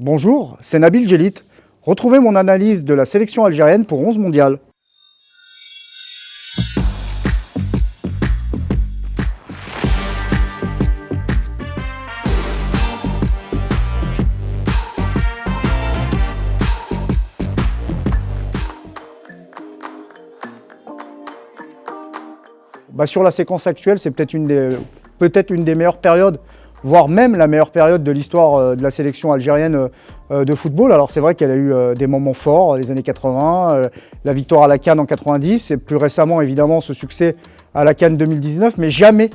Bonjour, c'est Nabil Djellit. Retrouvez mon analyse de la sélection algérienne pour 11 mondial. Sur la séquence actuelle, c'est peut-être une des meilleures périodes, voire même la meilleure période de l'histoire de la sélection algérienne de football. Alors c'est vrai qu'elle a eu des moments forts, les années 80, la victoire à la CAN en 90 et plus récemment évidemment ce succès à la CAN 2019, mais jamais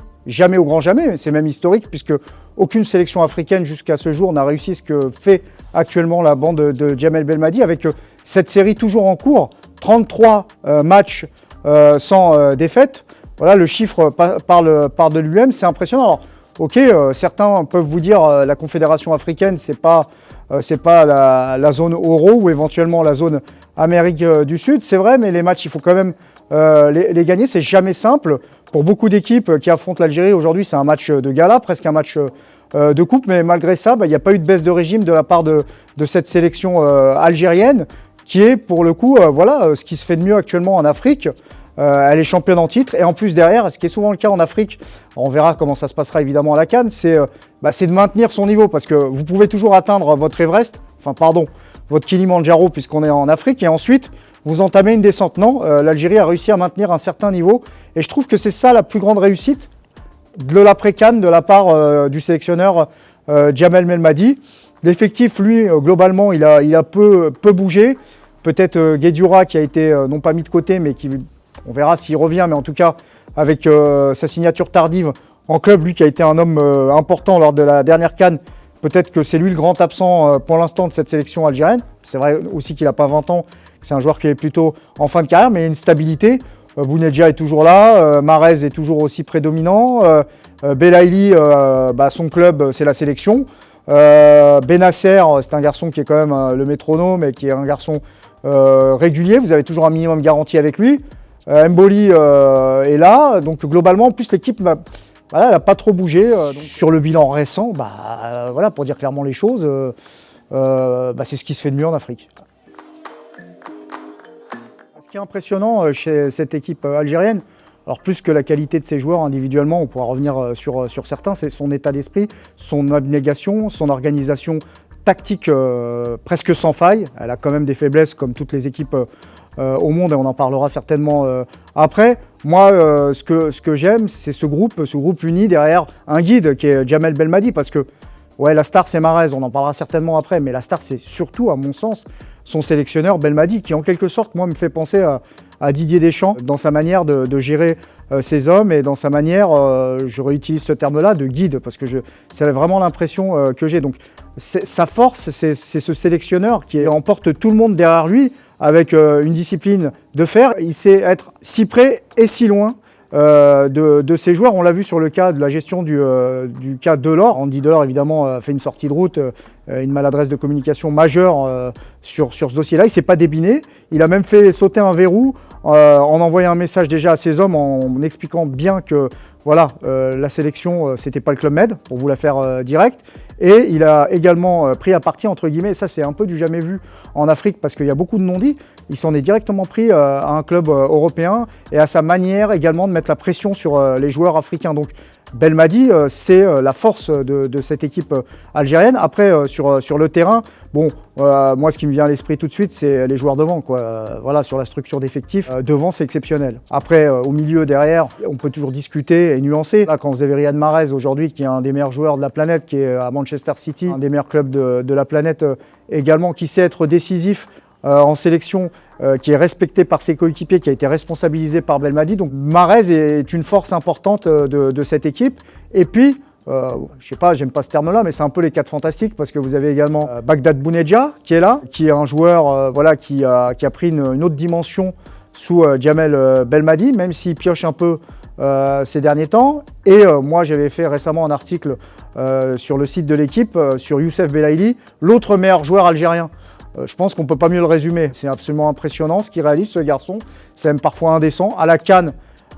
au grand jamais, c'est même historique puisque aucune sélection africaine jusqu'à ce jour n'a réussi ce que fait actuellement la bande de Djamel Belmadi avec cette série toujours en cours, 33 matchs sans défaite. Voilà, le chiffre parle de lui-même, c'est impressionnant. Alors, ok, certains peuvent vous dire la Confédération africaine, c'est pas la zone euro ou éventuellement la zone Amérique du Sud, c'est vrai, mais les matchs, il faut quand même les gagner, c'est jamais simple. Pour beaucoup d'équipes qui affrontent l'Algérie aujourd'hui, c'est un match de gala, presque un match de coupe, mais malgré ça, il n'y a pas eu de baisse de régime de la part de cette sélection algérienne, qui est pour le coup, ce qui se fait de mieux actuellement en Afrique. Elle est championne en titre et en plus derrière, ce qui est souvent le cas en Afrique, on verra comment ça se passera évidemment à la CAN, c'est de maintenir son niveau parce que vous pouvez toujours atteindre votre Everest, votre Kilimandjaro puisqu'on est en Afrique et ensuite vous entamez une descente. Non, l'Algérie a réussi à maintenir un certain niveau et je trouve que c'est ça la plus grande réussite de l'après-CAN de la part du sélectionneur Djamel Belmadi. L'effectif, lui, globalement, il a peu bougé. Peut-être Guedioura qui a été non pas mis de côté mais qui... On verra s'il revient, mais en tout cas, avec sa signature tardive en club, lui qui a été un homme important lors de la dernière CAN, peut-être que c'est lui le grand absent pour l'instant de cette sélection algérienne. C'est vrai aussi qu'il n'a pas 20 ans, que c'est un joueur qui est plutôt en fin de carrière, mais il y a une stabilité. Bounedjah est toujours là, Mahrez est toujours aussi prédominant, Belaïli, son club, c'est la sélection. Benasser, c'est un garçon qui est quand même le métronome et qui est un garçon régulier. Vous avez toujours un minimum garanti avec lui. Mboli est là, donc globalement, en plus l'équipe elle n'a pas trop bougé. Donc, sur le bilan récent, pour dire clairement les choses, c'est ce qui se fait de mieux en Afrique. Ce qui est impressionnant chez cette équipe algérienne, alors plus que la qualité de ses joueurs individuellement, on pourra revenir sur certains, c'est son état d'esprit, son abnégation, son organisation tactique presque sans faille. Elle a quand même des faiblesses comme toutes les équipes au monde et on en parlera certainement après. Moi, ce que j'aime, c'est ce groupe uni derrière un guide qui est Djamel Belmadi parce que la star c'est Mahrez, on en parlera certainement après, mais la star c'est surtout à mon sens son sélectionneur Belmadi qui en quelque sorte moi me fait penser à Didier Deschamps dans sa manière de gérer ses hommes et dans sa manière, je réutilise ce terme-là, de guide parce que c'est vraiment l'impression que j'ai. Donc sa force, c'est ce sélectionneur qui emporte tout le monde derrière lui avec une discipline de fer. Il sait être si près et si loin de ses joueurs. On l'a vu sur le cas de la gestion du cas Delors. Andy Delors évidemment a fait une sortie de route, une maladresse de communication majeure sur ce dossier-là. Il ne s'est pas débiné. Il a même fait sauter un verrou en envoyant un message déjà à ses hommes en expliquant bien que la sélection, c'était pas le Club Med, pour vous la faire direct. Et il a également pris à partie, entre guillemets, ça c'est un peu du jamais vu en Afrique parce qu'il y a beaucoup de non-dits, il s'en est directement pris à un club européen et à sa manière également de mettre la pression sur les joueurs africains. Donc Belmadi, c'est la force de cette équipe algérienne. Après, sur le terrain, moi ce qui me vient à l'esprit tout de suite, c'est les joueurs devant, sur la structure d'effectifs. Devant, c'est exceptionnel. Après, au milieu, derrière, on peut toujours discuter et nuancer. Là, quand vous avez Riyad Mahrez aujourd'hui, qui est un des meilleurs joueurs de la planète, qui est à Manchester City, un des meilleurs clubs de la planète également, qui sait être décisif en sélection, qui est respecté par ses coéquipiers, qui a été responsabilisé par Belmadi. Donc Mahrez est une force importante de cette équipe. Et puis, je sais pas, j'aime pas ce terme-là, mais c'est un peu les quatre fantastiques parce que vous avez également Bagdad Bounedjah qui est là, qui est un joueur qui a pris une autre dimension sous Djamel Belmadi, même s'il pioche un peu ces derniers temps. Et moi, j'avais fait récemment un article sur le site de l'équipe sur Youssef Belaïli, l'autre meilleur joueur algérien. Je pense qu'on ne peut pas mieux le résumer. C'est absolument impressionnant ce qu'il réalise, ce garçon. C'est même parfois indécent. À la CAN,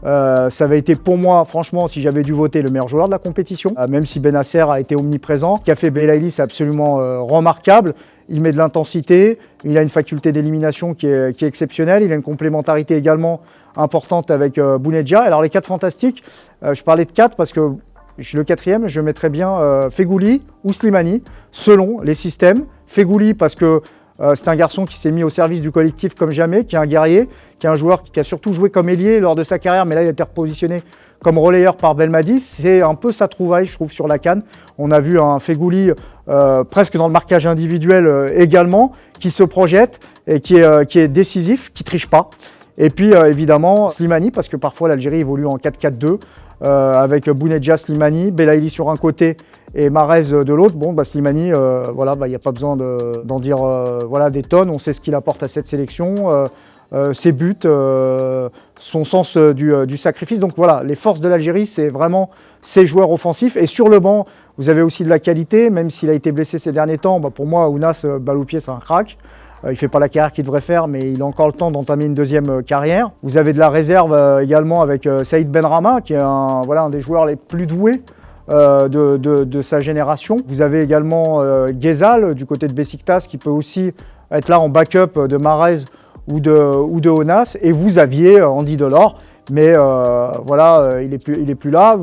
Ça avait été pour moi, franchement, si j'avais dû voter, le meilleur joueur de la compétition, même si Bennacer a été omniprésent. Ce qu'a fait Belaïli, c'est absolument remarquable. Il met de l'intensité, il a une faculté d'élimination qui est exceptionnelle, il a une complémentarité également importante avec Bounedjah. Alors les 4 fantastiques, je parlais de 4 parce que le 4e, je mettrais bien Feghouli ou Slimani, selon les systèmes. Feghouli parce que c'est un garçon qui s'est mis au service du collectif comme jamais, qui est un guerrier, qui est un joueur qui a surtout joué comme ailier lors de sa carrière, mais là il a été repositionné comme relayeur par Belmadi. C'est un peu sa trouvaille, je trouve, sur la CAN. On a vu un Feghouli presque dans le marquage individuel également, qui se projette et qui est décisif, qui triche pas. Et puis évidemment Slimani, parce que parfois l'Algérie évolue en 4-4-2, avec Bounedjah, Slimani, Belaïli sur un côté et Mahrez de l'autre. Bon, Slimani, voilà, il n'y a pas besoin d'en dire voilà, des tonnes. On sait ce qu'il apporte à cette sélection, ses buts, son sens du sacrifice. Donc voilà, les forces de l'Algérie, c'est vraiment ses joueurs offensifs. Et sur le banc, vous avez aussi de la qualité, même s'il a été blessé ces derniers temps. Pour moi, Ounas, balle au pied, c'est un crack. Il ne fait pas la carrière qu'il devrait faire, mais il a encore le temps d'entamer une deuxième carrière. Vous avez de la réserve également avec Saïd Benrahma, qui est un des joueurs les plus doués de sa génération. Vous avez également Ghezal du côté de Besiktas, qui peut aussi être là en backup de Mahrez ou de Ounas. Et vous aviez Andy Delors, mais voilà, il est plus là.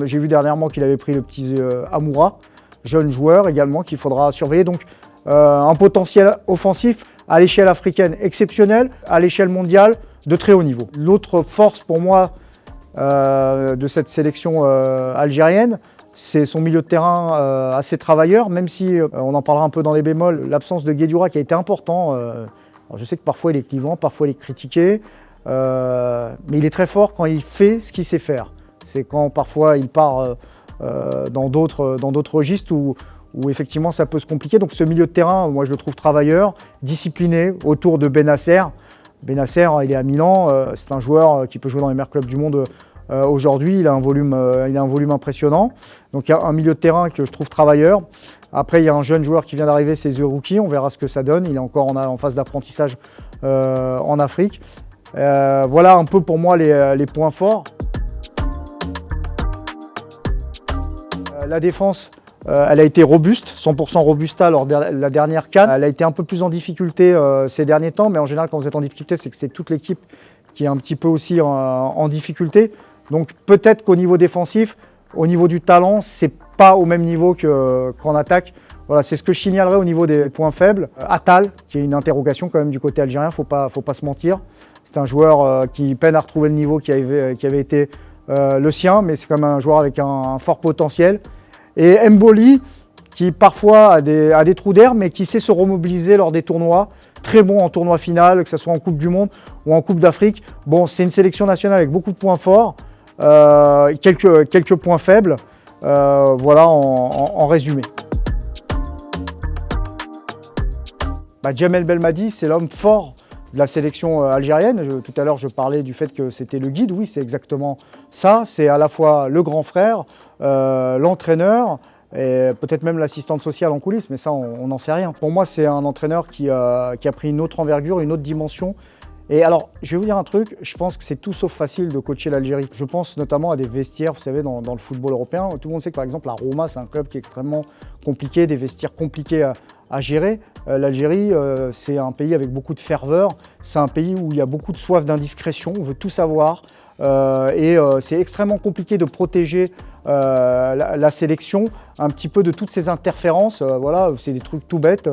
J'ai vu dernièrement qu'il avait pris le petit Amoura, jeune joueur également qu'il faudra surveiller. Donc un potentiel offensif à l'échelle africaine exceptionnel, à l'échelle mondiale de très haut niveau. L'autre force pour moi de cette sélection algérienne, c'est son milieu de terrain assez travailleur, même si on en parlera un peu dans les bémols, l'absence de Guédioura qui a été important. Alors je sais que parfois il est clivant, parfois il est critiqué, mais il est très fort quand il fait ce qu'il sait faire. C'est quand parfois il part dans d'autres registres où effectivement ça peut se compliquer. Donc ce milieu de terrain, moi je le trouve travailleur, discipliné, autour de Bennacer. Bennacer, il est à Milan, c'est un joueur qui peut jouer dans les meilleurs clubs du monde aujourd'hui, il a un volume impressionnant. Donc il y a un milieu de terrain que je trouve travailleur. Après il y a un jeune joueur qui vient d'arriver, c'est The Rookie, on verra ce que ça donne, il est encore en phase d'apprentissage en Afrique. Voilà un peu pour moi les points forts. La défense, elle a été robuste, 100% robusta lors de la dernière CAN. Elle a été un peu plus en difficulté ces derniers temps, mais en général, quand vous êtes en difficulté, c'est que c'est toute l'équipe qui est un petit peu aussi en difficulté. Donc peut-être qu'au niveau défensif, au niveau du talent, c'est pas au même niveau qu'en attaque. Voilà, c'est ce que je signalerais au niveau des points faibles. Attal, qui est une interrogation quand même du côté algérien, faut pas se mentir. C'est un joueur qui peine à retrouver le niveau qui avait été le sien, mais c'est quand même un joueur avec un fort potentiel. Et Mboli, qui parfois a des trous d'air, mais qui sait se remobiliser lors des tournois. Très bon en tournoi final, que ce soit en Coupe du Monde ou en Coupe d'Afrique. Bon, c'est une sélection nationale avec beaucoup de points forts, quelques points faibles. Voilà en résumé. Djamel Belmadi, c'est l'homme fort de la sélection algérienne. Tout à l'heure, je parlais du fait que c'était le guide. Oui, c'est exactement ça. C'est à la fois le grand frère, l'entraîneur et peut-être même l'assistante sociale en coulisses, mais ça, on n'en sait rien. Pour moi, c'est un entraîneur qui a pris une autre envergure, une autre dimension. Et alors, je vais vous dire un truc, je pense que c'est tout sauf facile de coacher l'Algérie. Je pense notamment à des vestiaires, vous savez, dans le football européen. Tout le monde sait que par exemple, la Roma, c'est un club qui est extrêmement compliqué, des vestiaires compliqués à gérer. L'Algérie, c'est un pays avec beaucoup de ferveur, c'est un pays où il y a beaucoup de soif d'indiscrétion, on veut tout savoir. C'est extrêmement compliqué de protéger la sélection un petit peu de toutes ces interférences. Voilà, c'est des trucs tout bêtes,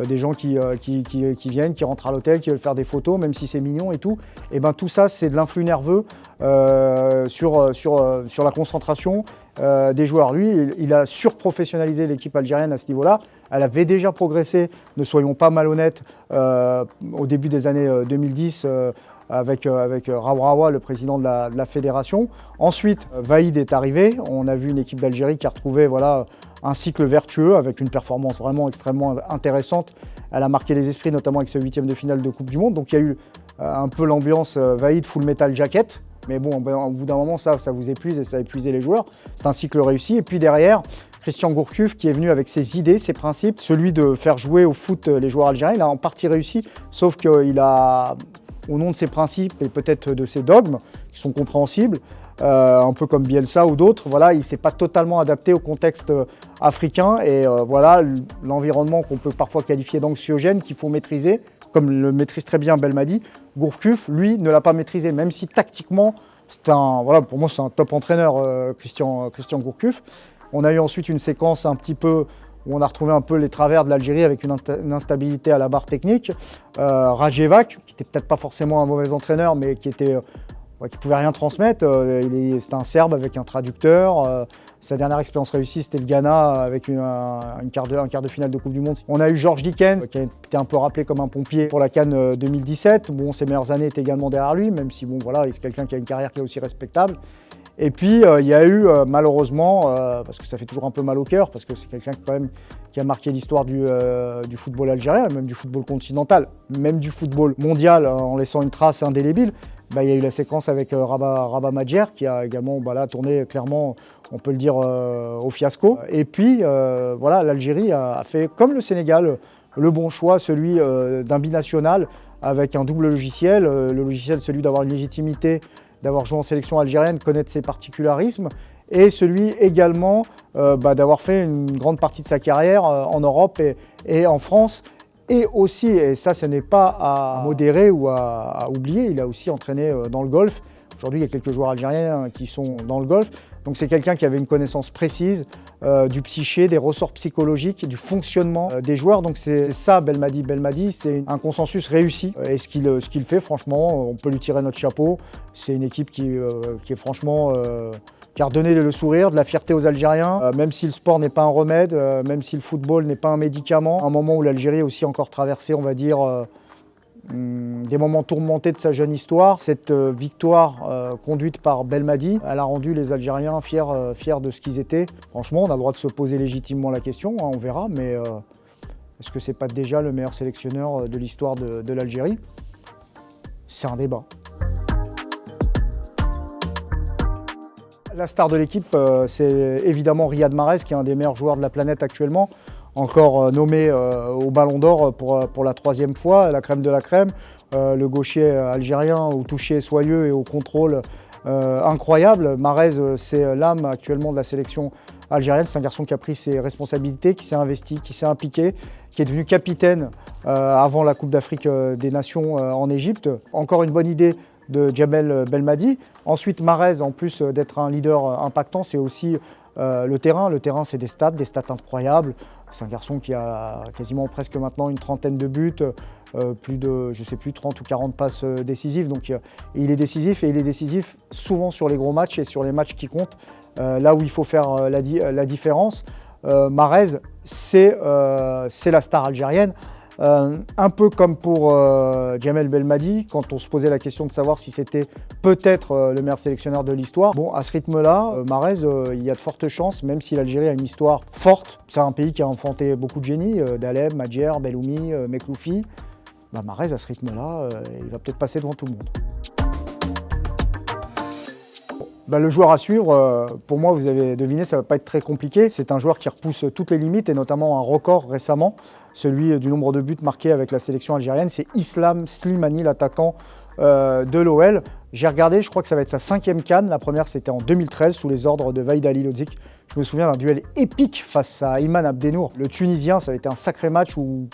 des gens qui viennent, qui rentrent à l'hôtel, qui veulent faire des photos, même si c'est mignon et tout. Et ben tout ça, c'est de l'influx nerveux sur la concentration des joueurs. Lui, il a surprofessionnalisé l'équipe algérienne à ce niveau-là. Elle avait déjà progressé, ne soyons pas malhonnêtes, au début des années 2010 avec Raouraoua, le président de la fédération. Ensuite, Vaïd est arrivé. On a vu une équipe d'Algérie qui a retrouvé un cycle vertueux avec une performance vraiment extrêmement intéressante. Elle a marqué les esprits, notamment avec ce 8e de finale de Coupe du Monde. Donc il y a eu un peu l'ambiance Vaïd Full Metal Jacket. Mais bon, au bout d'un moment, ça vous épuise et ça a épuisé les joueurs. C'est un cycle réussi. Et puis derrière, Christian Gourcuff qui est venu avec ses idées, ses principes, celui de faire jouer au foot les joueurs algériens. Il a en partie réussi, sauf qu'il a au nom de ses principes et peut-être de ses dogmes, qui sont compréhensibles, un peu comme Bielsa ou d'autres. Voilà, il ne s'est pas totalement adapté au contexte africain et voilà l'environnement qu'on peut parfois qualifier d'anxiogène qu'il faut maîtriser, comme le maîtrise très bien Belmadi. Gourcuff, lui, ne l'a pas maîtrisé, même si tactiquement, voilà, pour moi c'est un top entraîneur, Christian Gourcuff. On a eu ensuite une séquence un petit peu où on a retrouvé un peu les travers de l'Algérie avec une instabilité à la barre technique. Rajevac, qui n'était peut-être pas forcément un mauvais entraîneur, mais qui pouvait rien transmettre. C'était un Serbe avec un traducteur. Sa dernière expérience réussie, c'était le Ghana avec un quart de finale de Coupe du Monde. On a eu Georges Dickens, qui a été un peu rappelé comme un pompier pour la CAN 2017. Bon, ses meilleures années étaient également derrière lui, même si bon, voilà, c'est quelqu'un qui a une carrière qui est aussi respectable. Et puis, il y a eu, malheureusement, parce que ça fait toujours un peu mal au cœur, parce que c'est quelqu'un quand même qui a marqué l'histoire du football algérien, même du football continental, même du football mondial, en laissant une trace indélébile. Il y a eu la séquence avec Rabat Madjer, qui a également tourné clairement, on peut le dire, au fiasco. Et puis, voilà, l'Algérie a fait, comme le Sénégal, le bon choix, celui d'un binational, avec un double logiciel. Le logiciel, celui d'avoir une légitimité, d'avoir joué en sélection algérienne, connaître ses particularismes, et celui également d'avoir fait une grande partie de sa carrière en Europe et en France. Et aussi, et ça ce n'est pas à modérer ou à oublier, il a aussi entraîné dans le golf. Aujourd'hui, il y a quelques joueurs algériens qui sont dans le golf. Donc c'est quelqu'un qui avait une connaissance précise du psyché, des ressorts psychologiques, du fonctionnement des joueurs. Donc c'est ça Belmadi. Belmadi, c'est un consensus réussi. Et ce qu'il fait, franchement, on peut lui tirer notre chapeau. C'est une équipe qui est franchement... qui a redonné le sourire, de la fierté aux Algériens, même si le sport n'est pas un remède, même si le football n'est pas un médicament. Un moment où l'Algérie a aussi encore traversé, on va dire, des moments tourmentés de sa jeune histoire. Cette victoire conduite par Belmadi, elle a rendu les Algériens fiers de ce qu'ils étaient. Franchement, on a le droit de se poser légitimement la question, hein, on verra, mais est-ce que c'est pas déjà le meilleur sélectionneur de l'histoire de l'Algérie? C'est un débat. La star de l'équipe, c'est évidemment Riyad Mahrez, qui est un des meilleurs joueurs de la planète actuellement, encore nommé au Ballon d'Or pour la 3e fois, la crème de la crème. Le gaucher algérien au toucher soyeux et au contrôle incroyable. Mahrez, c'est l'âme actuellement de la sélection algérienne. C'est un garçon qui a pris ses responsabilités, qui s'est investi, qui s'est impliqué, qui est devenu capitaine avant la Coupe d'Afrique des Nations en Égypte. Encore une bonne idée de Djamel Belmadi. Ensuite, Mahrez, en plus d'être un leader impactant, c'est aussi le terrain. Le terrain, c'est des stats incroyables. C'est un garçon qui a quasiment presque maintenant une trentaine de buts, plus de, je sais plus, 30 ou 40 passes décisives. Donc il est décisif et il est décisif souvent sur les gros matchs et sur les matchs qui comptent, là où il faut faire la différence. Mahrez, c'est la star algérienne. Un peu comme pour Djamel Belmadi, quand on se posait la question de savoir si c'était peut-être le meilleur sélectionneur de l'histoire. Bon, à ce rythme-là, Mahrez, il y a de fortes chances, même si l'Algérie a une histoire forte. C'est un pays qui a enfanté beaucoup de génies, Daleb, Madjer, Belloumi, Mekloufi. Mahrez, à ce rythme-là, il va peut-être passer devant tout le monde. Le joueur à suivre, pour moi, vous avez deviné, ça ne va pas être très compliqué. C'est un joueur qui repousse toutes les limites et notamment un record récemment, celui du nombre de buts marqués avec la sélection algérienne. C'est Islam Slimani, l'attaquant de l'OL. J'ai regardé, je crois que ça va être sa 5e CAN. La première, c'était en 2013, sous les ordres de Vahid Halilhodžić. Je me souviens d'un duel épique face à Ayman Abdenour. Le Tunisien, ça a été un sacré match où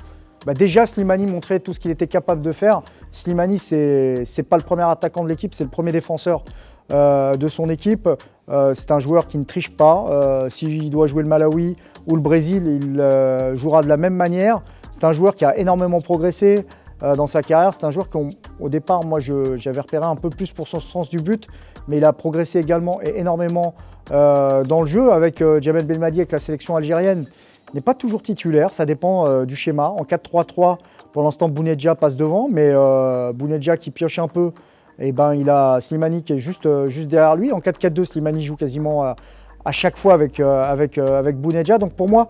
déjà Slimani montrait tout ce qu'il était capable de faire. Slimani, c'est pas le premier attaquant de l'équipe, c'est le premier défenseur de son équipe. C'est un joueur qui ne triche pas. S'il doit jouer le Malawi ou le Brésil, il jouera de la même manière. C'est un joueur qui a énormément progressé dans sa carrière. C'est un joueur qu'au départ, moi, j'avais repéré un peu plus pour son sens du but, mais il a progressé également et énormément dans le jeu. Avec Djamel Belmadi, avec la sélection algérienne, il n'est pas toujours titulaire, ça dépend du schéma. En 4-3-3, pour l'instant, Bounedjah passe devant, mais Bounedjah qui pioche un peu, il a Slimani qui est juste derrière lui. En 4-4-2, Slimani joue quasiment à chaque fois avec Bounedjah. Donc pour moi,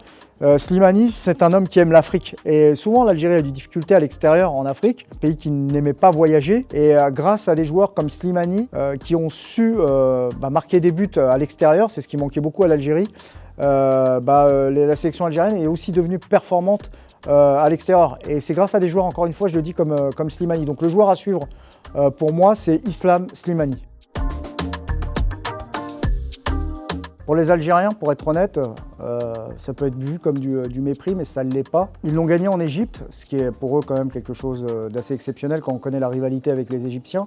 Slimani, c'est un homme qui aime l'Afrique. Et souvent, l'Algérie a des difficultés à l'extérieur en Afrique, un pays qui n'aimait pas voyager. Et grâce à des joueurs comme Slimani, qui ont su marquer des buts à l'extérieur, c'est ce qui manquait beaucoup à l'Algérie, la sélection algérienne est aussi devenue performante à l'extérieur. Et c'est grâce à des joueurs, encore une fois, je le dis comme Slimani. Donc le joueur à suivre, pour moi, c'est Islam Slimani. Pour les Algériens, pour être honnête, ça peut être vu comme du mépris, mais ça ne l'est pas. Ils l'ont gagné en Égypte, ce qui est pour eux quand même quelque chose d'assez exceptionnel quand on connaît la rivalité avec les Égyptiens.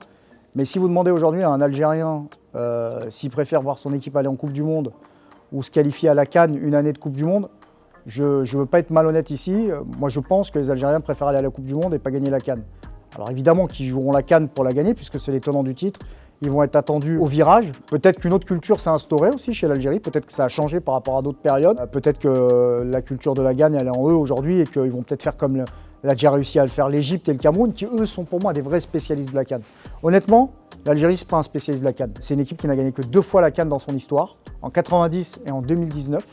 Mais si vous demandez aujourd'hui à un Algérien s'il préfère voir son équipe aller en Coupe du Monde ou se qualifier à la CAN une année de Coupe du Monde, je ne veux pas être malhonnête ici. Moi, je pense que les Algériens préfèrent aller à la Coupe du Monde et pas gagner la CAN. Alors évidemment qu'ils joueront la CAN pour la gagner, puisque c'est les tenants du titre. Ils vont être attendus au virage. Peut-être qu'une autre culture s'est instaurée aussi chez l'Algérie. Peut-être que ça a changé par rapport à d'autres périodes. Peut-être que la culture de la gagne, elle est en eux aujourd'hui et qu'ils vont peut-être faire comme l'a déjà réussi à le faire l'Égypte et le Cameroun, qui eux sont pour moi des vrais spécialistes de la CAN. Honnêtement, l'Algérie, c'est pas un spécialiste de la CAN. C'est une équipe qui n'a gagné que 2 fois la CAN dans son histoire, en 90 et en 2019.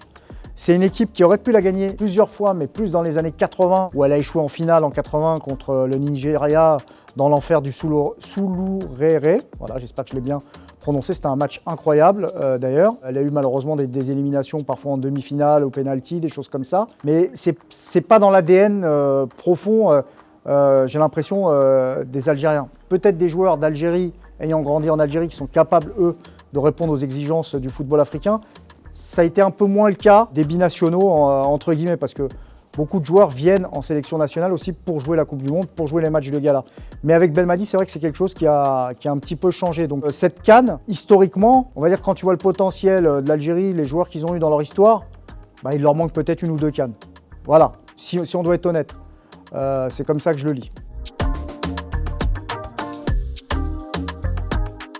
C'est une équipe qui aurait pu la gagner plusieurs fois, mais plus dans les années 80, où elle a échoué en finale en 80 contre le Nigeria dans l'enfer du Soulouréré. Voilà, j'espère que je l'ai bien prononcé. C'était un match incroyable d'ailleurs. Elle a eu malheureusement des éliminations, parfois en demi-finale, au pénalty, des choses comme ça. Mais c'est pas dans l'ADN profond, j'ai l'impression, des Algériens. Peut-être des joueurs d'Algérie ayant grandi en Algérie qui sont capables, eux, de répondre aux exigences du football africain. Ça a été un peu moins le cas des binationaux, entre guillemets, parce que beaucoup de joueurs viennent en sélection nationale aussi pour jouer la Coupe du Monde, pour jouer les matchs de gala. Mais avec Belmadi, c'est vrai que c'est quelque chose qui a un petit peu changé. Donc cette CAN, historiquement, on va dire que quand tu vois le potentiel de l'Algérie, les joueurs qu'ils ont eu dans leur histoire, il leur manque peut-être une ou deux CAN. Voilà, si on doit être honnête. C'est comme ça que je le lis.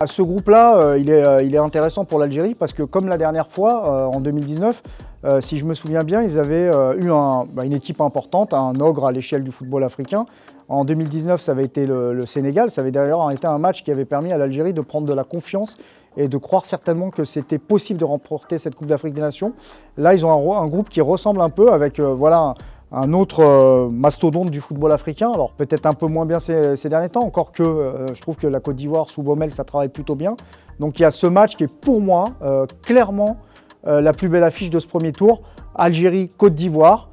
Ce groupe-là, il est intéressant pour l'Algérie parce que comme la dernière fois, en 2019, si je me souviens bien, ils avaient eu une équipe importante, un ogre à l'échelle du football africain. En 2019, ça avait été le Sénégal. Ça avait d'ailleurs été un match qui avait permis à l'Algérie de prendre de la confiance et de croire certainement que c'était possible de remporter cette Coupe d'Afrique des Nations. Là, ils ont un groupe qui ressemble un peu avec un autre mastodonte du football africain. Alors peut-être un peu moins bien ces derniers temps, encore que je trouve que la Côte d'Ivoire sous Baumel, ça travaille plutôt bien. Donc il y a ce match qui est pour moi clairement la plus belle affiche de ce premier tour. Algérie-Côte d'Ivoire.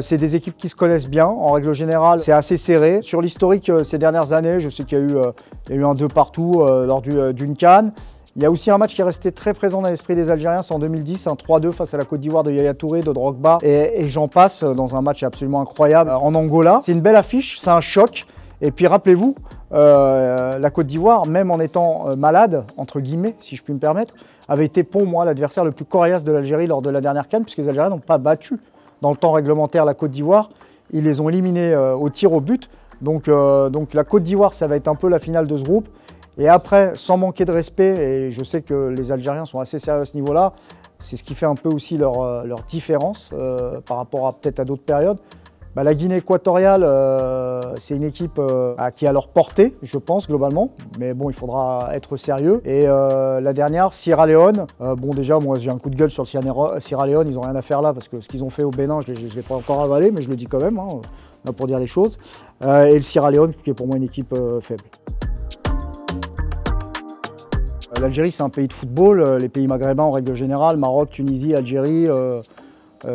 C'est des équipes qui se connaissent bien. En règle générale, c'est assez serré. Sur l'historique ces dernières années, je sais qu'il y a eu un 2 partout lors d'une CAN. Il y a aussi un match qui est resté très présent dans l'esprit des Algériens, c'est en 2010, un 3-2 face à la Côte d'Ivoire de Yaya Touré, de Drogba et j'en passe, dans un match absolument incroyable en Angola. C'est une belle affiche, c'est un choc. Et puis rappelez-vous, la Côte d'Ivoire, même en étant malade, entre guillemets, si je puis me permettre, avait été pour moi l'adversaire le plus coriace de l'Algérie lors de la dernière CAN, puisque les Algériens n'ont pas battu dans le temps réglementaire la Côte d'Ivoire. Ils les ont éliminés au tir au but. Donc la Côte d'Ivoire, ça va être un peu la finale de ce groupe. Et après, sans manquer de respect, et je sais que les Algériens sont assez sérieux à ce niveau-là, c'est ce qui fait un peu aussi leur différence par rapport à peut-être à d'autres périodes. La Guinée équatoriale, c'est une équipe qui a leur portée, je pense, globalement. Mais bon, il faudra être sérieux. Et la dernière, Sierra Leone. Déjà, moi, j'ai un coup de gueule sur le Sierra Leone. Ils n'ont rien à faire là parce que ce qu'ils ont fait au Bénin, je ne l'ai pas encore avalé, mais je le dis quand même, pour dire les choses. Et le Sierra Leone, qui est pour moi une équipe faible. L'Algérie, c'est un pays de football. Les pays maghrébins, en règle générale, Maroc, Tunisie, Algérie,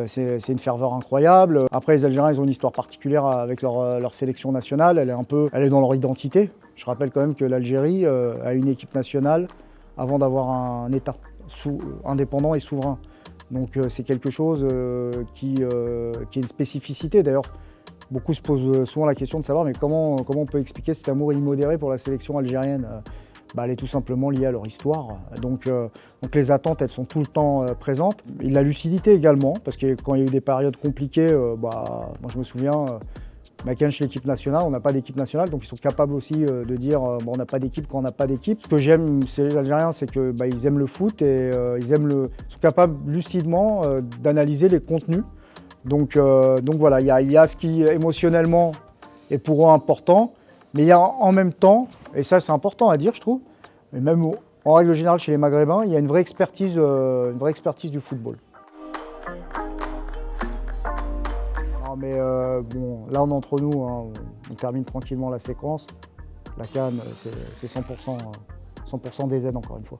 c'est une ferveur incroyable. Après, les Algériens, ils ont une histoire particulière avec leur sélection nationale. Elle est dans leur identité. Je rappelle quand même que l'Algérie a une équipe nationale avant d'avoir un État indépendant et souverain. Donc c'est quelque chose qui est une spécificité. D'ailleurs, beaucoup se posent souvent la question de savoir mais comment on peut expliquer cet amour immodéré pour la sélection algérienne. Elle est tout simplement liée à leur histoire. Donc les attentes, elles sont tout le temps présentes. Et la lucidité également, parce que quand il y a eu des périodes compliquées, moi je me souviens, chez l'équipe nationale, on n'a pas d'équipe nationale, donc ils sont capables aussi de dire on n'a pas d'équipe quand on n'a pas d'équipe. Ce que j'aime chez les Algériens, c'est qu'ils aiment le foot et ils sont capables lucidement d'analyser les contenus. Donc voilà, il y a ce qui émotionnellement est pour eux important. Mais il y a en même temps, et ça c'est important à dire je trouve, mais même en règle générale chez les Maghrébins, il y a une vraie expertise du football. Non mais là on est entre nous, on termine tranquillement la séquence. La CAN c'est 100% DZ encore une fois.